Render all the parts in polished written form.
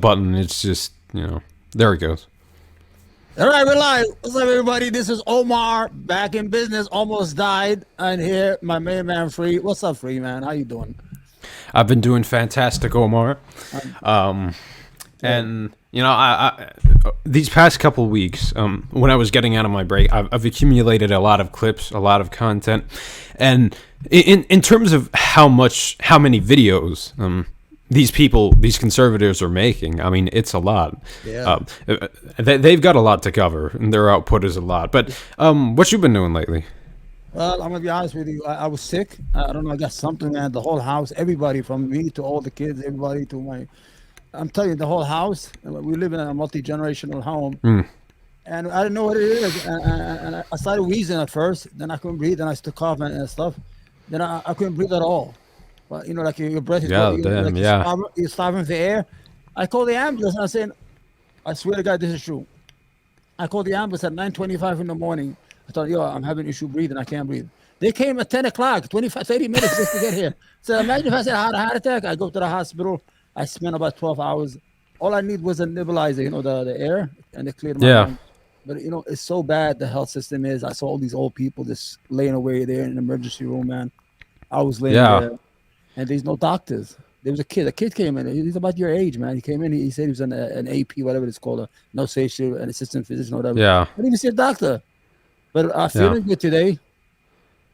button. It's just, there it goes. All right, we're live. What's up, everybody? This is Omar, back in business, almost died. And here, my main man, Free. What's up, Free, man? How you doing? I've been doing fantastic, Omar. And, I these past couple weeks, when I was getting out of my break, I've accumulated a lot of clips, a lot of content. And in terms of how many videos these conservatives are making, I mean, it's a lot. Yeah. They've got a lot to cover, and their output is a lot. But what you been doing lately? Well, I'm going to be honest with you. I was sick. I don't know. I got something, man. The whole house, everybody from me to all the kids, everybody to my... I'm telling you, the whole house. We live in a multi-generational home. And I didn't know what it is. And I started wheezing at first. Then I couldn't breathe. Then I started coughing and stuff. Then I couldn't breathe at all. But, like your breath is you're starving for air. I called the ambulance and I said, I swear to God, this is true. I called the ambulance at 9:25 in the morning. I thought, I'm having issue breathing. I can't breathe. They came at 10 o'clock, 30 minutes just to get here. So imagine if I said I had a heart attack. I go to the hospital. I spent about 12 hours. All I need was a nebulizer, the air, and it cleared my lungs. But, it's so bad, the health system is. I saw all these old people just laying away there in the emergency room, man. I was laying there, and there's no doctors. There was a kid. A kid came in. He's about your age, man. He came in. He said he was an AP, whatever it's called, an assistant physician, whatever. Yeah. I didn't even see a doctor. But I'm feeling good today.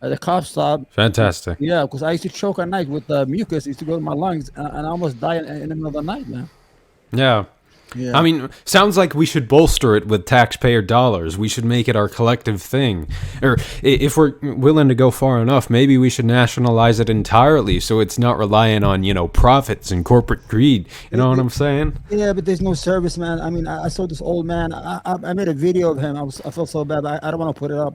The cops stopped. Fantastic. Yeah, because I used to choke at night with mucus. It used to go to my lungs, and I almost died in the middle of the night, man. Yeah. I mean, sounds like we should bolster it with taxpayer dollars. We should make it our collective thing. Or if we're willing to go far enough, maybe we should nationalize it entirely so it's not relying on, profits and corporate greed. You know what I'm saying? Yeah, but there's no service, man. I mean, I saw this old man. I made a video of him. I felt so bad. I don't want to put it up.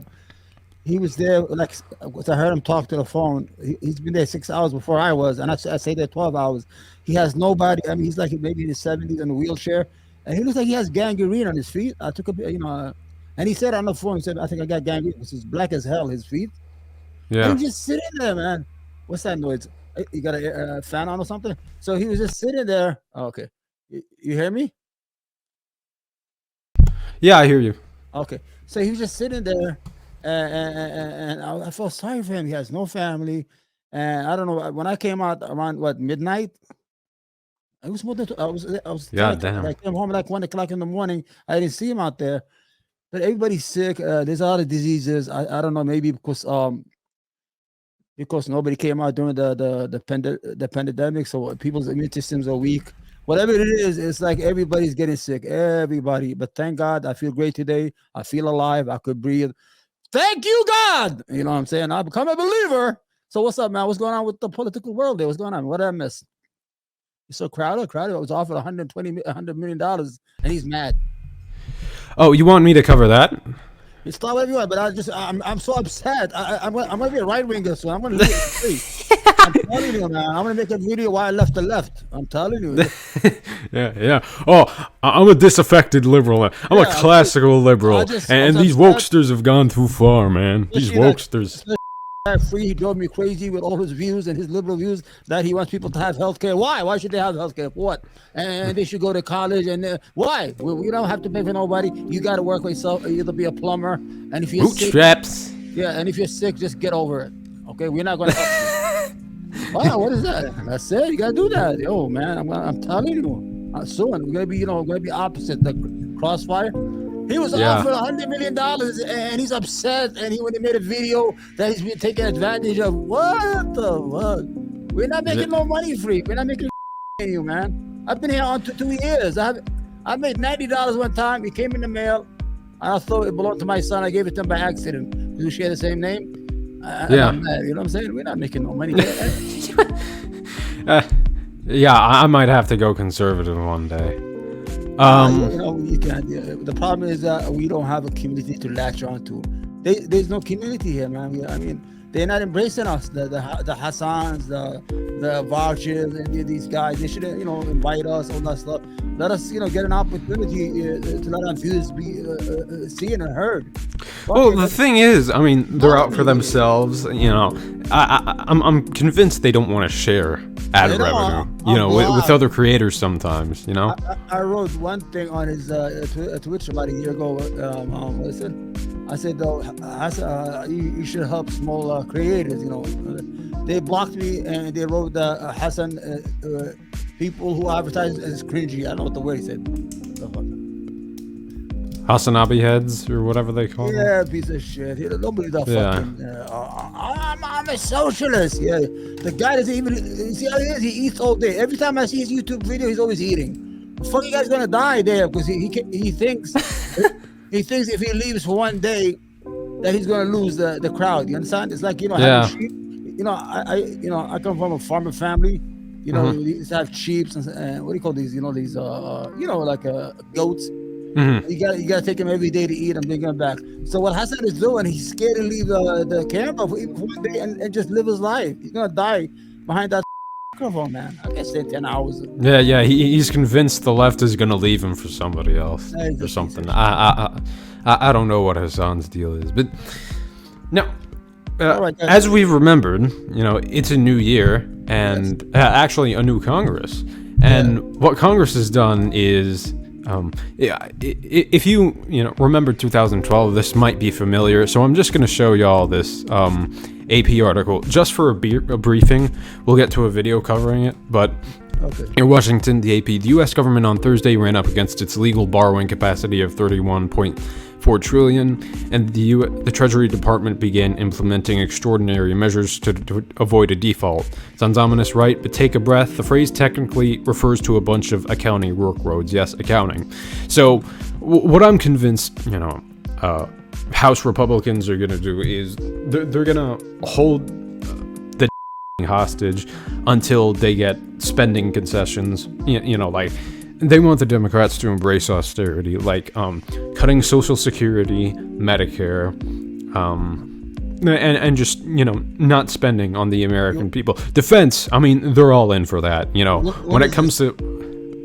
He was there, I heard him talk to the phone. He's been there 6 hours before I was, and I stayed there 12 hours. He has nobody. I mean, he's like maybe in his 70s in a wheelchair, and he looks like he has gangrene on his feet. I took a, and he said on the phone, he said, I think I got gangrene. This is black as hell, his feet. Yeah. And he's just sitting there, man. What's that noise? You got a fan on or something? So he was just sitting there. Oh, okay. You hear me? Yeah, I hear you. Okay. So he was just sitting there. And I felt sorry for him. He has no family, and I don't know. When I came out around midnight, it was more than I was. Yeah, damn. I came home like 1 o'clock in the morning. I didn't see him out there, but everybody's sick. There's a lot of diseases. I don't know. Maybe because nobody came out during the pandemic, so people's immune systems are weak. Whatever it is, it's like everybody's getting sick. Everybody. But thank God, I feel great today. I feel alive. I could breathe. Thank you, God. You know what I'm saying? I've become a believer. So what's up, man? What's going on with the political world there? What's going on? What did I miss? You saw Crowder was offered $100 million, and he's mad. Oh, you want me to cover that? It's not everyone, but I'm so upset. I'm gonna be a right winger, so I'm gonna leave it free. I'm telling you, man. I'm gonna make a video why I left the left. I'm telling you. Yeah. Oh, I'm a disaffected liberal. I'm a classical liberal, and these wokesters have gone too far, man. These wokesters. Free, he drove me crazy with all his views and his liberal views that he wants people to have health care. Why? Why should they have health care? For what? And they should go to college. And why? We don't have to pay for nobody. You got to work for yourself. Either be a plumber. And if you're bootstraps. Sick, and if you're sick, just get over it. Okay, we're not going to help you. Wow, what is that? That's it. You got to do that. Yo, man, I'm telling you. Soon we're gonna be opposite the crossfire. He was offered $100 million, and he's upset. And when he made a video that he's been taking advantage of. What the fuck? We're not making no money free. We're not making you, man. I've been here on 2 years. I made $90 one time. It came in the mail. I thought it belonged to my son. I gave it to him by accident. We share the same name. I'm mad, you know what I'm saying? We're not making no money. Yeah, I might have to go conservative one day. You can't. The problem is that we don't have a community to latch on to. There's no community here, man. I mean, they're not embracing us. The Hassans, the Vaushes, and these guys. They should, invite us, all that stuff. Let us, get an opportunity to let our views be seen and heard. Well, the thing is, I mean, they're out for themselves. I'm convinced they don't want to share. ad You know, revenue. I'm With blind. other creators sometimes. I wrote one thing on his Twitch about a year ago. Listen, I said though, you should help small creators. They blocked me and they wrote Hassan people who advertise as cringy. I don't know what the word he said. The fuck? Hasanabi heads or whatever they call them. Yeah, piece of shit. Nobody that fucking. I'm a socialist. Yeah, the guy doesn't even. You see how he is? He eats all day. Every time I see his YouTube video, he's always eating. The fucking guy's gonna die there because he thinks he thinks if he leaves for one day that he's gonna lose the crowd. You understand? It's like having sheep. I come from a farmer family. We used to have sheep and what do you call these? These like goats. Mm-hmm. You gotta take him every day to eat. I'm bringing him back. So what Hassan is doing, he's scared to leave the camera for even one day and just live his life. He's gonna die behind that microphone, man. I guess stay 10 hours. Yeah. He's convinced the left is gonna leave him for somebody else or something. I don't know what Hassan's deal is, but now, as we've remembered, it's a new year and actually a new Congress, and what Congress has done is. If you remember 2012, this might be familiar, so I'm just going to show y'all this AP article just for a briefing. We'll get to a video covering it, but in Washington, the AP, the U.S. government on Thursday ran up against its legal borrowing capacity of $31.4 trillion, and the Treasury Department began implementing extraordinary measures to avoid a default. Sounds ominous, right? But take a breath. The phrase technically refers to a bunch of accounting workloads. Yes, accounting. So what I'm convinced, House Republicans are going to do is they're going to hold the hostage until they get spending concessions, like they want the Democrats to embrace austerity, like cutting Social Security, Medicare, and just not spending on the American people. Defense, I mean, they're all in for that. When it comes to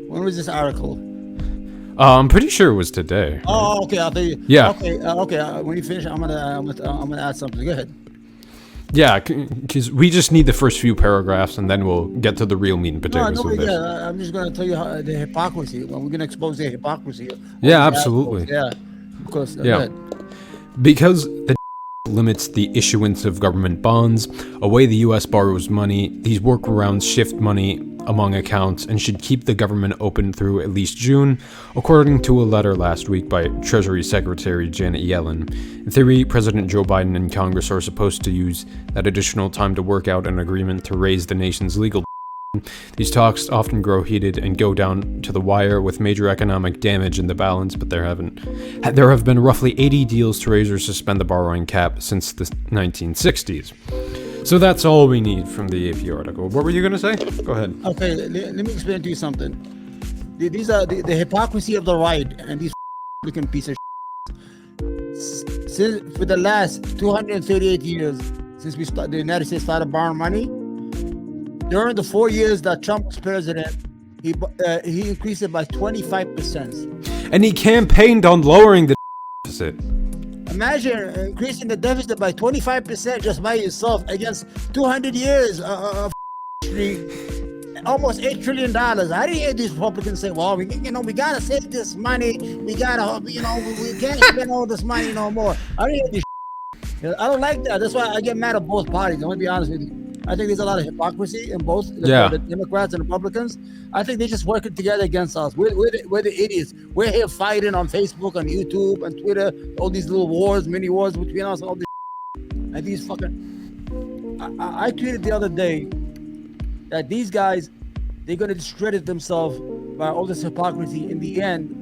when was this article? I'm pretty sure it was today. Oh, okay. I'll tell you. Yeah. Okay. When you finish, I'm gonna add something. Go ahead. Yeah, because we just need the first few paragraphs, and then we'll get to the real meat and potatoes of this. I'm just going to tell you the hypocrisy. We're going to expose the hypocrisy. Yeah, absolutely. Because the limits the issuance of government bonds, a way the U.S. borrows money. These workarounds shift money among accounts and should keep the government open through at least June, according to a letter last week by Treasury Secretary Janet Yellen. In theory, President Joe Biden and Congress are supposed to use that additional time to work out an agreement to raise the nation's legal. These talks often grow heated and go down to the wire with major economic damage in the balance, but there have been roughly 80 deals to raise or suspend the borrowing cap since the 1960s. So that's all we need from the AP article. What were you going to say? Go ahead. Okay, let me explain to you something. These are the hypocrisy of the right and these looking piece of Since for the last 238 years since the United States started borrowing money, during the 4 years that Trump was president, he increased it by 25%. And he campaigned on lowering the deficit. Imagine increasing the deficit by 25% just by yourself against 200 years of almost $8 trillion. I didn't hear these Republicans say, well, we gotta save this money. We gotta, we can't spend all this money no more. I didn't hear this. I don't like that. That's why I get mad at both parties. I'm gonna be honest with you. I think there's a lot of hypocrisy in both the Democrats and Republicans. I think they're just working together against us. We're the idiots. We're here fighting on Facebook, on YouTube, on Twitter, all these little wars, mini wars between us, all this and these fucking... I tweeted the other day that these guys, they're going to discredit themselves by all this hypocrisy. In the end,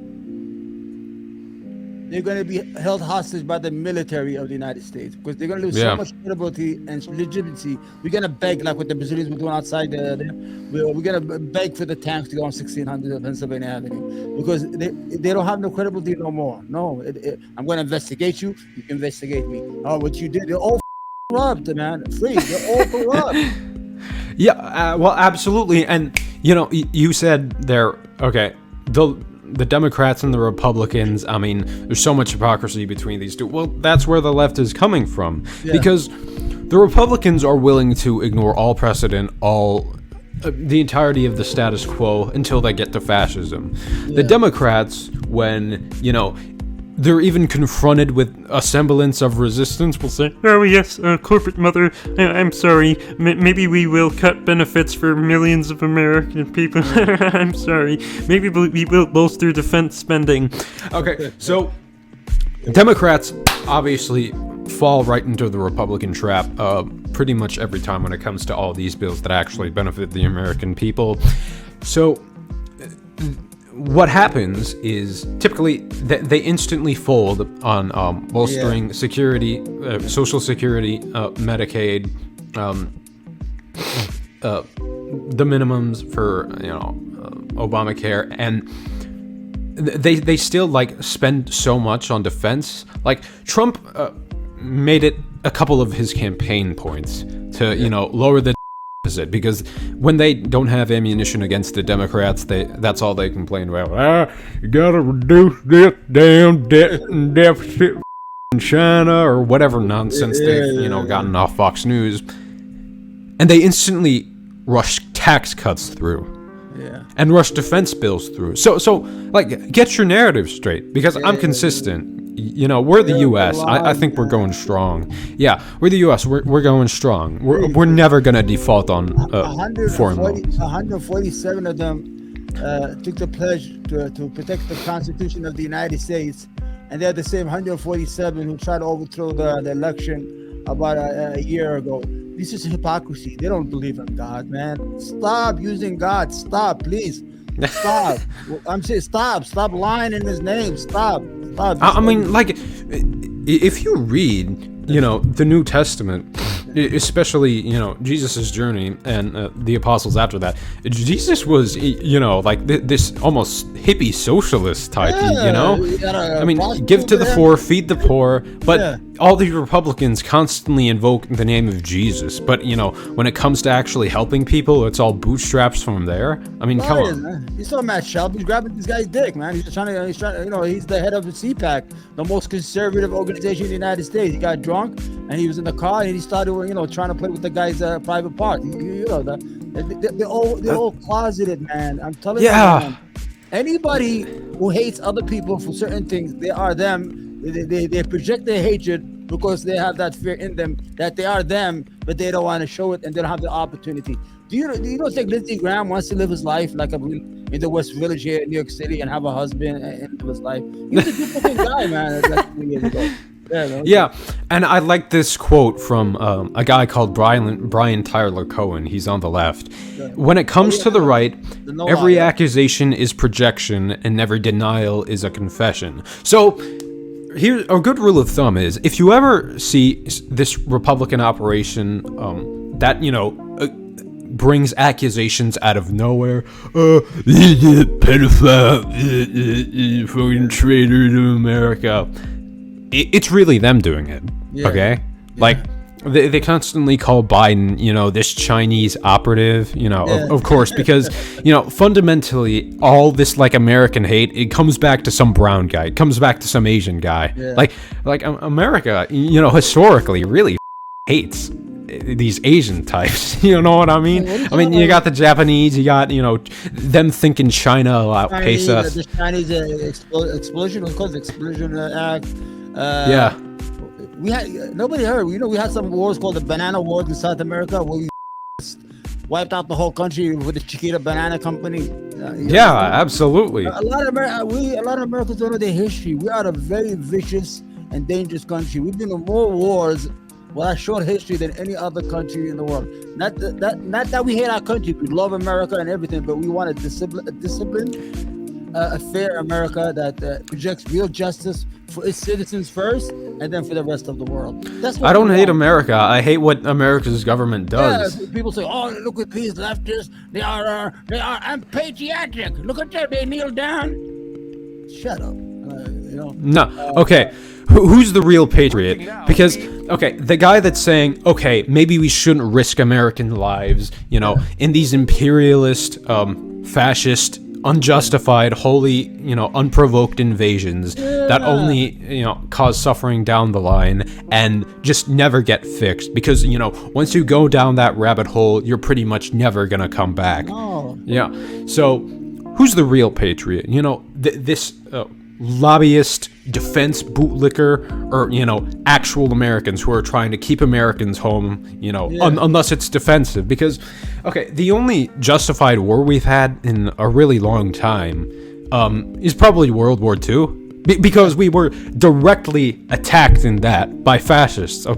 they're going to be held hostage by the military of the United States because they're going to lose so much credibility and legitimacy. We're going to beg, like what the Brazilians were doing outside we're going to beg for the tanks to go on 1600 Pennsylvania Avenue because they don't have no credibility no more. No, I'm going to investigate you. You can investigate me. Oh, what you did, they're all corrupt, man. They're all corrupt. Yeah, well, absolutely. And, you said there, okay, the Democrats and the Republicans, I mean, there's so much hypocrisy between these two. Well, that's where the left is coming from. Yeah. Because the Republicans are willing to ignore all precedent, all the entirety of the status quo until they get to fascism. The Democrats, when, they're even confronted with a semblance of resistance, will say, "Oh yes, corporate mother, I'm sorry. Maybe we will cut benefits for millions of American people. I'm sorry. Maybe we will bolster defense spending." Okay, so Democrats obviously fall right into the Republican trap pretty much every time when it comes to all these bills that actually benefit the American people. So what happens is typically they instantly fold on bolstering security, Social Security, Medicaid, the minimums for Obamacare, and they still like spend so much on defense. Like Trump made it a couple of his campaign points to lower the deficit, because when they don't have ammunition against the Democrats, that's all they complain about. You gotta reduce this damn debt and deficit in China, or whatever nonsense they've gotten off Fox News, and they instantly rush tax cuts through. And rush defense bills through. So like, get your narrative straight, because I'm consistent. We're the U.S. I think we're going strong. Yeah, we're the U.S. We're going strong. We're never gonna default on foreign loans. 147 of them took the pledge to protect the Constitution of the United States, and they're the same 147 who tried to overthrow the election about a year ago. This is hypocrisy. They don't believe in God, man. Stop using God. Stop, please. Stop. I'm saying stop. Stop lying in his name. Stop. I mean, like, if you read, the New Testament, especially, Jesus' journey and the apostles after that, Jesus was, like this almost hippie socialist type, I mean, give to the poor, feed the poor, but all the Republicans constantly invoke the name of Jesus. But, when it comes to actually helping people, it's all bootstraps from there. I mean, come on. Man. You saw Matt Shelby grabbing this guy's dick, man. He's trying, he's the head of the CPAC, the most conservative organization in the United States. He got drunk and he was in the car and he started, trying to play with the guy's private part. They're all closeted, man. I'm telling you, man. Anybody who hates other people for certain things, they are them. They project their hatred because they have that fear in them that they are them, but they don't want to show it and they don't have the opportunity. Do you don't think Lindsey Graham wants to live his life like in the West Village here in New York City and have a husband and live his life? He was a good-looking guy, man, like 3 years ago. Yeah, and I like this quote from a guy called Brian Tyler Cohen. He's on the left. When it comes to the right, every accusation is projection and every denial is a confession. So here, a good rule of thumb is, if you ever see this Republican operation that, brings accusations out of nowhere, pedophile, fucking traitor to America, it's really them doing it, okay? Like, they constantly call Biden, this Chinese operative, of course, because, fundamentally, all this, like, American hate, it comes back to some brown guy. It comes back to some Asian guy. Like America, historically, really hates these Asian types. You know what I mean? I mean, you got the Japanese, you got, them thinking China will outpace us. The Chinese explosion, of course, explosion act. We had nobody heard. We had some wars called the Banana Wars in South America, where we wiped out the whole country with the Chiquita Banana Company. Absolutely. A lot of Americans don't know their history. We are a very vicious and dangerous country. We've been in more wars with our short history than any other country in the world. Not that we hate our country. We love America and everything, but we want a disciplined, a fair America that projects real justice for its citizens first, and then for the rest of the world. That's what I don't hate America. I hate what America's government does. Yeah, people say, "Oh, look at these leftists. They are unpatriotic. Look at them. They kneel down." Shut up. No. Okay. Who's the real patriot? Because, okay, the guy that's saying, okay, maybe we shouldn't risk American lives, in these imperialist, fascist, unjustified, wholly, unprovoked invasions that only, cause suffering down the line and just never get fixed. Because, once you go down that rabbit hole, you're pretty much never gonna come back. Oh. Yeah. So, who's the real patriot? This lobbyist, defense bootlicker, or actual Americans who are trying to keep Americans home, unless it's defensive. Because the only justified war we've had in a really long time is probably World War II, because we were directly attacked in that by fascists.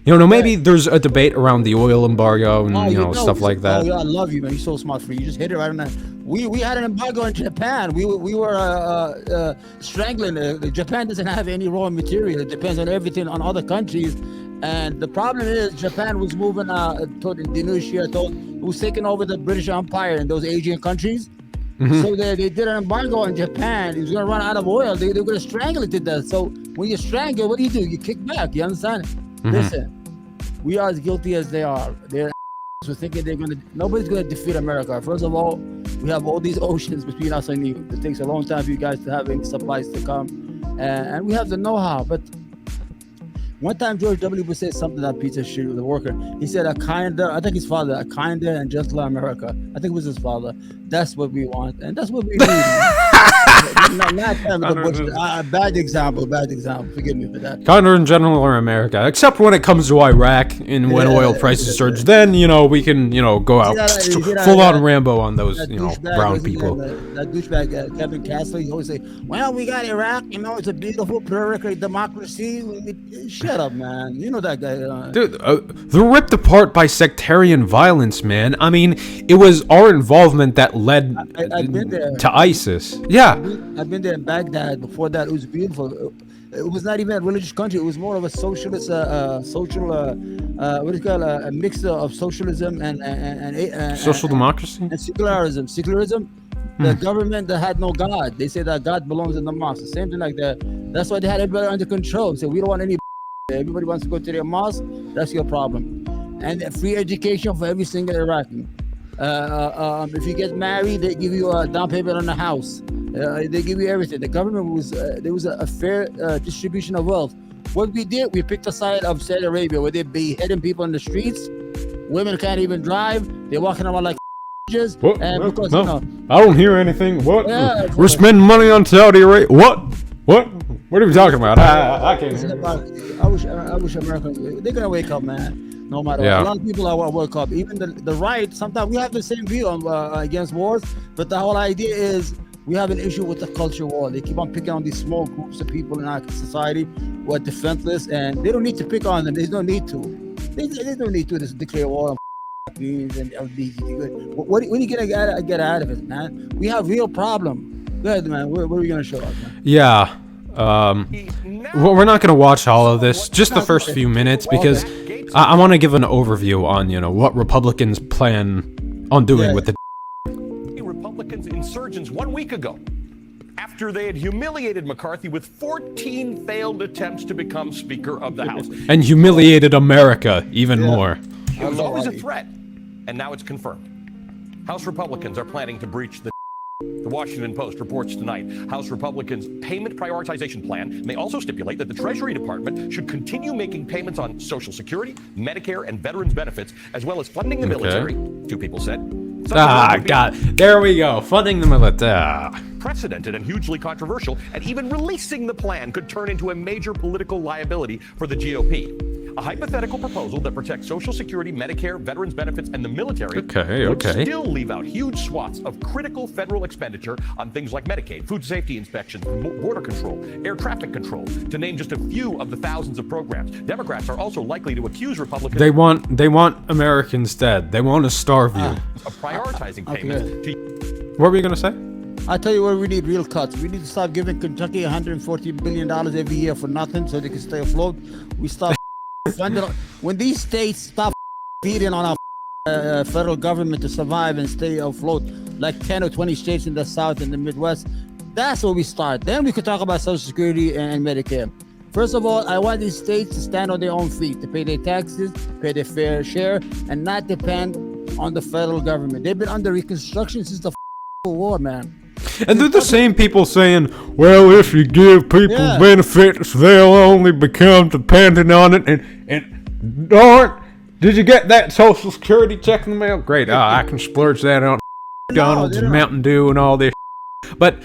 Maybe there's a debate around the oil embargo and stuff like that. Oh, yeah, I love you, man. You're so smart for you. You just hit it right on that. We had an embargo in Japan. We were strangling. Japan doesn't have any raw material. It depends on everything on other countries. And the problem is Japan was moving toward Indonesia. It was taking over the British Empire in those Asian countries. Mm-hmm. So they did an embargo on Japan. It was going to run out of oil. They were going to strangle it to death. So when you strangle, what do? You kick back. You understand? Mm-hmm. Listen, we are as guilty as they are. They're so thinking nobody's going to defeat America. First of all, we have all these oceans between us and you. It takes a long time for you guys to have any supplies to come. And we have the know-how. But one time George W. Bush said something that piece of shit with the worker. He said a kinder and gentler America. I think it was his father. That's what we want. And that's what we need. Bad example. Forgive me for that. Kinder and gentler America, except when it comes to Iraq and when oil prices surge. Then we can go out full on Rambo on those brown people. That douchebag Kevin Castle. He always say, "Well, we got Iraq. It's a beautiful pluralistic democracy." Shut up, man. You know that guy. Dude, they're ripped apart by sectarian violence, man. I mean, it was our involvement that led to ISIS. Yeah. I've been there in Baghdad. Before that, it was beautiful. It was not even a religious country. It was more of a socialist, a mixture of socialism and social democracy and secularism. The government that had no God. They say that God belongs in the mosque. The same thing like that. That's why they had everybody under control. So we don't want any. Everybody wants to go to their mosque. That's your problem. And free education for every single Iraqi. If you get married, they give you a down payment on the house. They give you everything. The government was there was a fair distribution of wealth. What we did, we picked a side of Saudi Arabia where they beheading people in the streets. Women can't even drive. They're walking around like what? Because, I don't hear anything. What? Yeah, we're spending money on Saudi Arabia. What are we talking about? I can't hear. I wish America, they're gonna wake up, man. No matter what. A lot of people are woke up. Even the right, sometimes we have the same view against wars, but the whole idea is we have an issue with the culture war. They keep on picking on these small groups of people in our society who are defenseless, and they don't need to pick on them. There's no need to. They don't need to just declare war on and LGBT. What are you gonna get out of it, man? We have real problem. Go ahead, man. What are we gonna show up, man? Yeah. Well, we're not going to watch all of this, just the first few minutes, because I want to give an overview on, what Republicans plan on doing with the Republicans insurgents 1 week ago, after they had humiliated McCarthy with 14 failed attempts to become Speaker of the House. And humiliated America even more. It was always a threat, and now it's confirmed. House Republicans are planning to breach the Washington Post reports tonight House Republicans' payment prioritization plan may also stipulate that the Treasury Department should continue making payments on Social Security, Medicare, and veterans benefits, as well as funding the military, two people said. God. There we go. Funding the military. Precedented and hugely controversial, and even releasing the plan could turn into a major political liability for the GOP. A hypothetical proposal that protects Social Security, Medicare, veterans benefits, and the military would still leave out huge swaths of critical federal expenditure on things like Medicaid, food safety inspections, border control, air traffic control, to name just a few of the thousands of programs. Democrats are also likely to accuse Republicans. They want Americans dead. They want to starve you. Of prioritizing payments to. What were you gonna say? I tell you what, we need real cuts. We need to stop giving Kentucky $140 billion every year for nothing so they can stay afloat. We stop when these states stop feeding on our federal government to survive and stay afloat, like 10 or 20 states in the South and the Midwest, that's where we start. Then we could talk about Social Security and Medicare. First of all, I want these states to stand on their own feet, to pay their taxes, pay their fair share, and not depend on the federal government. They've been under Reconstruction since the war, man. And they're the same people saying, well, if you give people benefits, they'll only become dependent on it. And darn, did you get that Social Security check in the mail? Great, I can splurge that on McDonald's and Mountain Dew and all this. But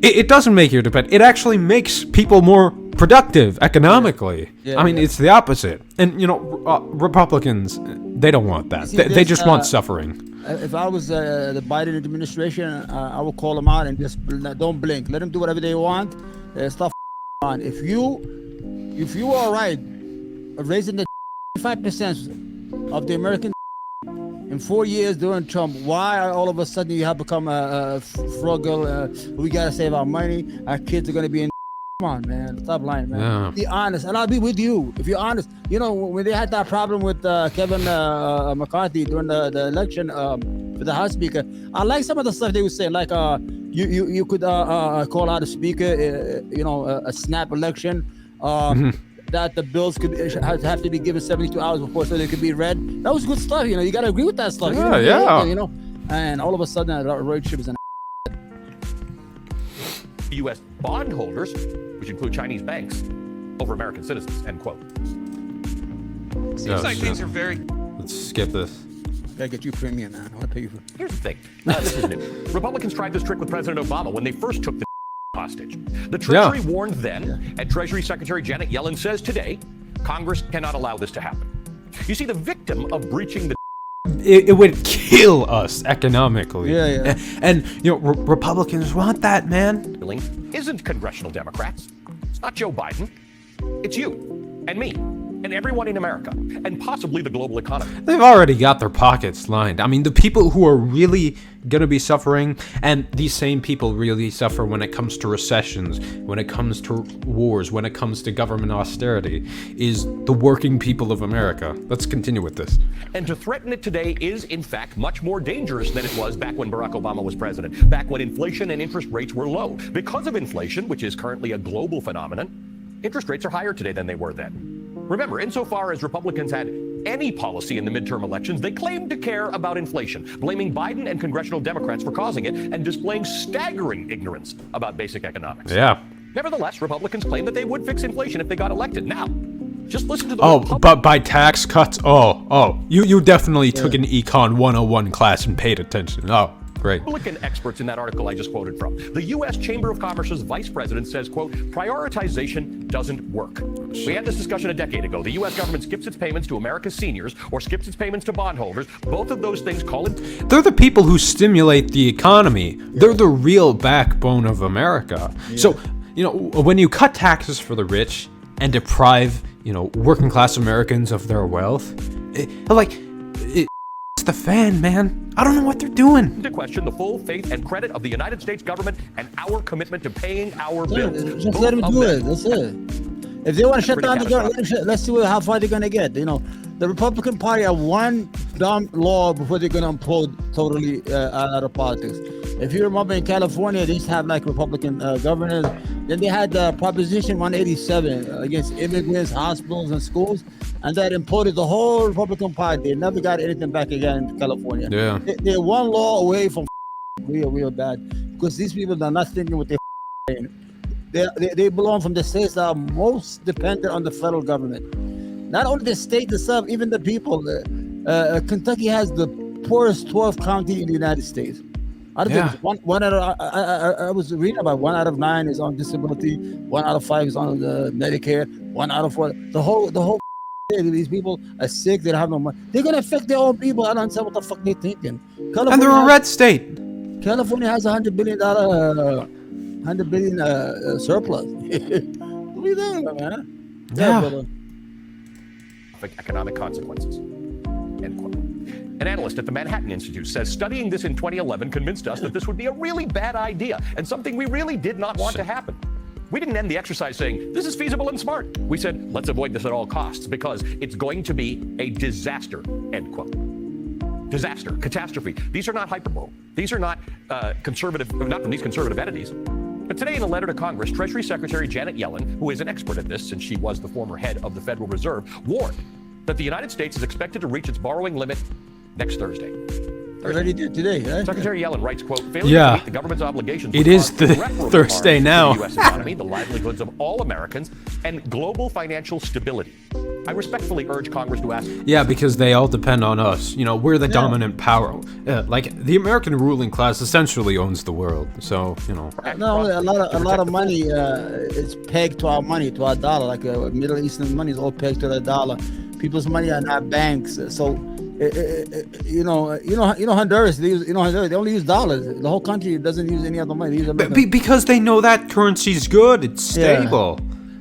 it doesn't make you dependent. It actually makes people more productive economically. I mean, it's the opposite. And, Republicans, they don't want that. They just want suffering. If I was the Biden administration, I would call them out and just don't blink. Let them do whatever they want. Stuff on. If you are right, raising the 5% of the American in 4 years during Trump, why all of a sudden you have become frugal? We gotta save our money. Our kids are gonna be in. Come on, man. Stop lying, man. Yeah. Be honest, and I'll be with you if you're honest. When they had that problem with Kevin McCarthy during the election for the House Speaker, I like some of the stuff they would say, like you could call out a speaker, a snap election, that the bills could have to be given 72 hours before so they could be read. That was good stuff. You got to agree with that stuff. Yeah. And all of a sudden, the road trip is an. U.S. bondholders, which include Chinese banks, over American citizens, end quote. Seems like things are very... Let's skip this. Gotta get you premium, man. I want to pay you for... Here's the thing. This is new. Republicans tried this trick with President Obama when they first took the hostage. The Treasury warned then, and Treasury Secretary Janet Yellen says today, Congress cannot allow this to happen. You see, the victim of breaching the it would kill us economically. Yeah. And Republicans want that, man. Isn't congressional Democrats. It's not Joe Biden. It's you and me and everyone in America and possibly the global economy. They've already got their pockets lined. I mean, the people who are really going to be suffering, and these same people really suffer when it comes to recessions, when it comes to wars, when it comes to government austerity, is the working people of America. Let's continue with this. And to threaten it today is, in fact, much more dangerous than it was back when Barack Obama was president, back when inflation and interest rates were low. Because of inflation, which is currently a global phenomenon, interest rates are higher today than they were then. Remember, insofar as Republicans had any policy in the midterm elections, they claimed to care about inflation, blaming Biden and congressional Democrats for causing it and displaying staggering ignorance about basic economics. Yeah. Nevertheless, Republicans claimed that they would fix inflation if they got elected. Now, just listen to the but by tax cuts? You definitely took an Econ 101 class and paid attention. Oh, great. Republican experts in that article I just quoted from. The U.S. Chamber of Commerce's vice president says, quote, prioritization doesn't work. We had this discussion a decade ago. The U.S. government skips its payments to America's seniors or skips its payments to bondholders. Both of those things call it... They're the people who stimulate the economy. They're the real backbone of America. So, when you cut taxes for the rich and deprive, working class Americans of their wealth, it's the fan, man. I don't know what they're doing. To question the full faith and credit of the United States government and our commitment to paying our bills. Just let them do it. That's it. If they want to shut down the government, let's see how far they're going to get. The Republican Party have one dumb law before they're going to implode totally out of politics. If you remember in California, they used to have like Republican governors. Then they had Proposition 187 against immigrants, hospitals, and schools. And that imploded the whole Republican Party. They never got anything back again in California. Yeah. They're one law away from real bad. Because these people are not thinking what they're They belong from the states that are most dependent on the federal government. Not only the state itself, even the people. Kentucky has the poorest 12th county in the United States. I was reading about 1 out of 9 is on disability, 1 out of 5 is on Medicare, 1 out of 4. The whole these people are sick. They don't have no money. They're gonna affect their own people. I don't understand what the fuck they're thinking. And they're a red state. California has $100 billion surplus. What are you doing, man? Yeah. Economic consequences. End quote. An analyst at the Manhattan Institute says studying this in 2011 convinced us that this would be a really bad idea and something we really did not want to happen. We didn't end the exercise saying, this is feasible and smart. We said, let's avoid this at all costs because it's going to be a disaster, end quote. Disaster, catastrophe. These are not hyperbole. These are not not from these conservative entities. But today in a letter to Congress, Treasury Secretary Janet Yellen, who is an expert at this since she was the former head of the Federal Reserve, warned that the United States is expected to reach its borrowing limit next Thursday. Already did today, right? Secretary Yellen writes, quote, failure Yeah. to meet the government's obligations It would is cause the irreparable Thursday harm now. to the U.S. economy, the livelihoods of all Americans, and global financial stability. I respectfully urge Congress to ask. Yeah, because they all depend on us. You know, we're the dominant power. Like the American ruling class essentially owns the world. So, you know. No, a lot of money is pegged to our money, to our dollar. Like Middle Eastern money is all pegged to the dollar. People's money are not banks. So, you know, Honduras. Honduras. They only use dollars. The whole country doesn't use any other money. They use American. Because they know that currency's good. It's stable.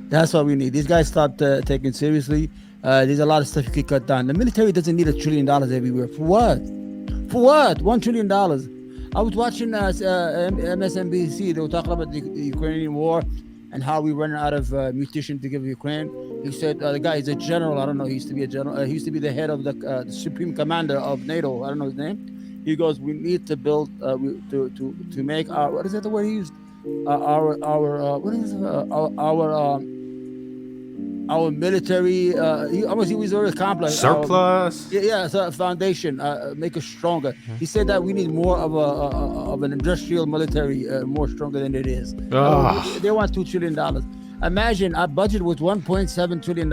That's what we need. These guys stopped taking seriously. There's a lot of stuff you could cut down. The military doesn't need $1 trillion everywhere. For what? For what? $1 trillion. I was watching MSNBC. They were talking about the Ukrainian war and how we run out of munitions to give Ukraine. He said the guy is a general. I don't know. He used to be a general. He used to be the head of the supreme commander of NATO. I don't know his name. He goes, we need to build to make our, what is that the word he used? Our military, he was very complex. Surplus. So foundation, make us stronger. He said that we need more of an industrial military, more stronger than it is. They want $2 trillion. Imagine our budget was $1.7 trillion.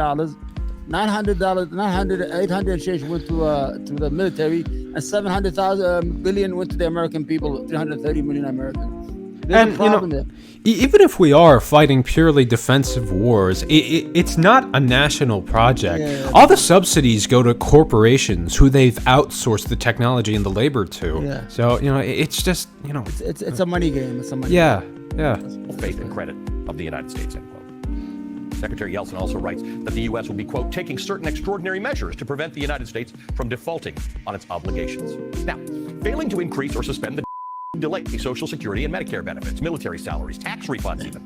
$800 change went to the military, and 700,000 billion went to the American people. 330 million Americans. And you know, even if we are fighting purely defensive wars, it's not a national project. All the subsidies go to corporations who they've outsourced the technology and the labor to. So you know, it's just, you know, it's a money game. It's a money game. Faith and credit of the United States, end quote. Secretary Yeltsin also writes that the U.S. will be, quote, taking certain extraordinary measures to prevent the United States from defaulting on its obligations. Now, failing to increase or suspend the delay Social Security and Medicare benefits, military salaries, tax refunds even.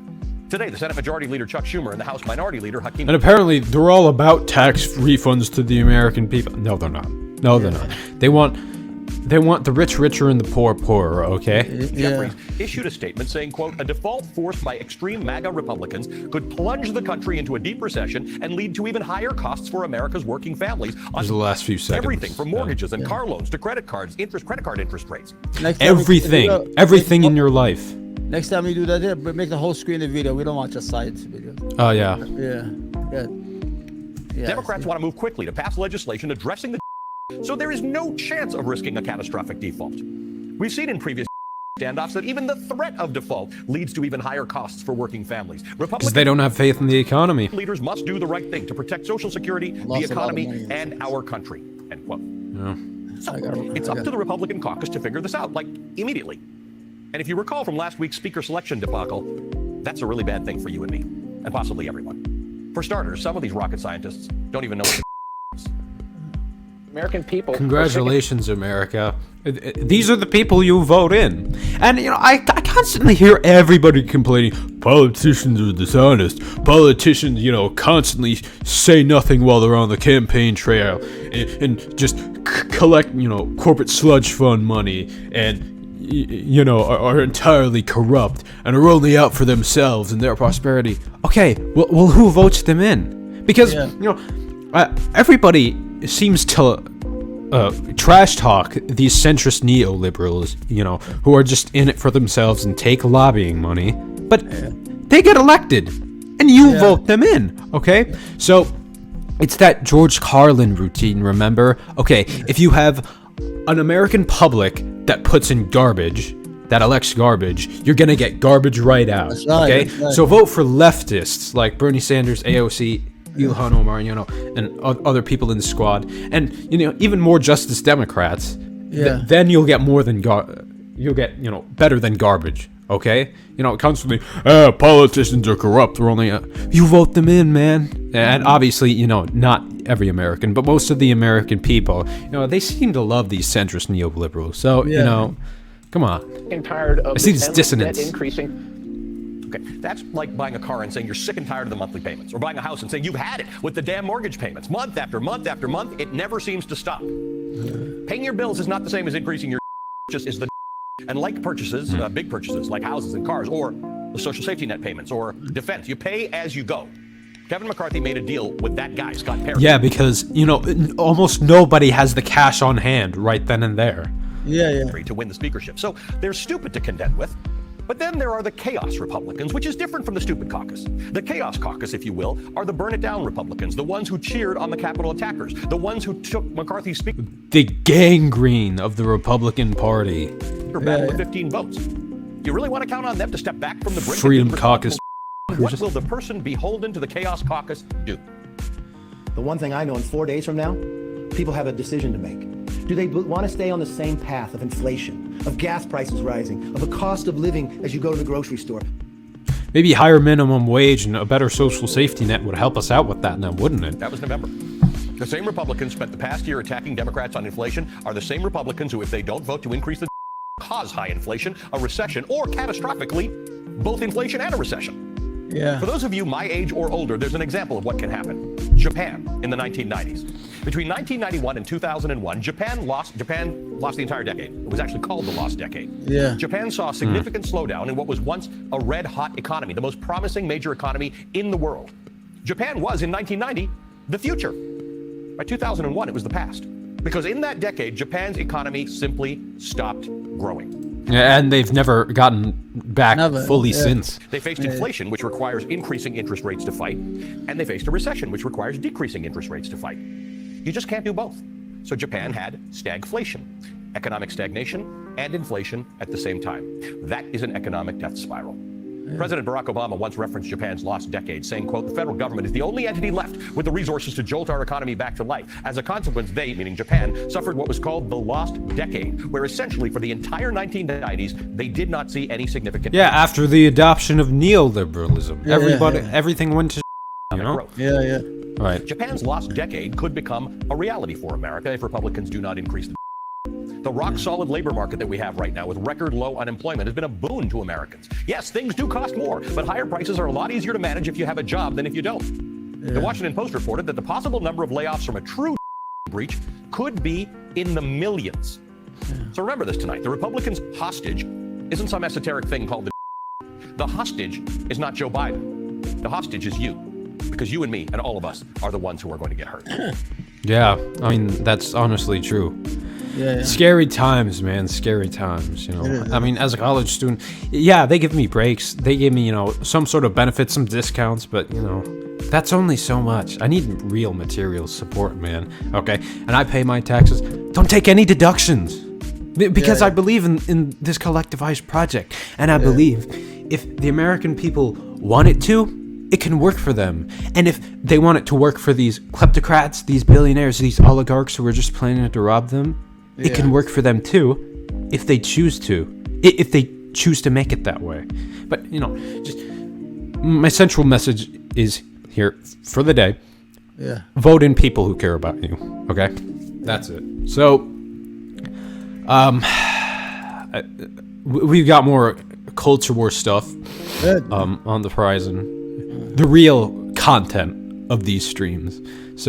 Today, the Senate Majority Leader Chuck Schumer and the House Minority Leader Hakeem... And apparently they're all about tax refunds to the American people. No, they're not. No, they're not. They want the rich richer and the poor poorer, okay? Jeffries issued a statement saying, quote, a default forced by extreme MAGA Republicans could plunge the country into a deep recession and lead to even higher costs for America's working families. There's the last few seconds. Everything from mortgages and car loans to credit cards, credit card interest rates. Everything in your life. Next time we do that, make the whole screen a video. We don't want just sides video. Oh, yeah. Democrats want to move quickly to pass legislation addressing the so there is no chance of risking a catastrophic default. We've seen in previous standoffs that even the threat of default leads to even higher costs for working families. Because they don't have faith in the economy. Leaders must do the right thing to protect Social Security, the economy, and our country, end quote. So it's up to the Republican caucus to figure this out, like, immediately. And if you recall from last week's speaker selection debacle, that's a really bad thing for you and me, and possibly everyone. For starters, some of these rocket scientists don't even know what American people. Congratulations, America. These are the people you vote in. And, you know, I constantly hear everybody complaining, politicians are dishonest. Politicians, you know, constantly say nothing while they're on the campaign trail and just collect, you know, corporate sludge fund money and, you know, are entirely corrupt and are only out for themselves and their prosperity. Okay, well who votes them in? Because, you know, everybody seems to trash talk these centrist neoliberals, you know, who are just in it for themselves and take lobbying money, but they get elected and you vote them in, okay? So it's that George Carlin routine, remember? Okay, if you have an American public that puts in garbage, that elects garbage, you're gonna get garbage right out, okay? So vote for leftists like Bernie Sanders, AOC, Ilhan Omar, you know, and other people in the squad, and, you know, even more Justice Democrats. Then you'll get more than you'll get, you know, better than garbage. Okay, you know, constantly, politicians are corrupt. We're only you vote them in, man. And obviously, you know, not every American, but most of the American people, you know, they seem to love these centrist neoliberals. So you know, come on. I'm tired of I see this dissonance. Increasing. Okay, that's like buying a car and saying you're sick and tired of the monthly payments, or buying a house and saying you've had it with the damn mortgage payments, month after month after month. It never seems to stop. Paying your bills is not the same as increasing your just is the and like purchases, big purchases like houses and cars, or the social safety net payments, or defense, you pay as you go. Kevin McCarthy made a deal with that guy, Scott Perry. Yeah, because, you know, almost nobody has the cash on hand right then and there. Yeah. To win the speakership. So they're stupid to contend with. But then there are the chaos Republicans, which is different from the stupid caucus. The chaos caucus, if you will, are the burn it down Republicans, the ones who cheered on the Capitol attackers, the ones who took McCarthy's speaker The gangrene of the Republican Party. back with 15 votes. You really want to count on them to step back from the brink? Freedom Caucus. What will the person beholden to the chaos caucus do? The one thing I know, in 4 days from now, people have a decision to make. Do they want to stay on the same path of inflation, of gas prices rising, of the cost of living as you go to the grocery store? Maybe higher minimum wage and a better social safety net would help us out with that now, wouldn't it? That was November. The same Republicans spent the past year attacking Democrats on inflation are the same Republicans who, if they don't vote to increase the cause high inflation, a recession, or catastrophically, both inflation and a recession. Yeah. For those of you my age or older, there's an example of what can happen. Japan in the 1990s. Between 1991 and 2001, Japan lost the entire decade. It was actually called the lost decade. Yeah. Japan saw a significant slowdown in what was once a red-hot economy, the most promising major economy in the world. Japan was, in 1990, the future. By 2001, it was the past. Because in that decade, Japan's economy simply stopped growing. And they've never gotten back fully since. They faced inflation, which requires increasing interest rates to fight, and they faced a recession, which requires decreasing interest rates to fight. You just can't do both. So Japan had stagflation, economic stagnation, and inflation at the same time. That is an economic death spiral. President Barack Obama once referenced Japan's lost decade, saying, quote, "The federal government is the only entity left with the resources to jolt our economy back to life. As a consequence, they," meaning Japan, "suffered what was called the lost decade, where essentially for the entire 1990s, they did not see any significant after the adoption of neoliberalism. Everything went to you know? growth. Yeah. Right. Japan's lost decade could become a reality for America if Republicans do not increase the rock-solid labor market that we have right now with record low unemployment has been a boon to Americans. Yes, things do cost more, but higher prices are a lot easier to manage if you have a job than if you don't. The Washington Post reported that the possible number of layoffs from a true breach could be in the millions. So remember this tonight. The Republicans' hostage isn't some esoteric thing called the hostage is not Joe Biden. The hostage is you, because you and me and all of us are the ones who are going to get hurt. Yeah, I mean, that's honestly true. Yeah. Scary times, man. Scary times, you know. I mean, as a college student, they give me breaks. They give me, some sort of benefits, some discounts, but, that's only so much. I need real material support, man. Okay? And I pay my taxes. Don't take any deductions. Because I believe in this collectivized project. And I believe if the American people want it to, it can work for them. And if they want it to work for these kleptocrats, these billionaires, these oligarchs who are just planning to rob them, it can work for them too, if they choose to. If they choose to make it that way. But, just my central message is here for the day. Yeah. Vote in people who care about you. Okay? That's it. So, we've got more culture war stuff on the horizon. The real content of these streams. So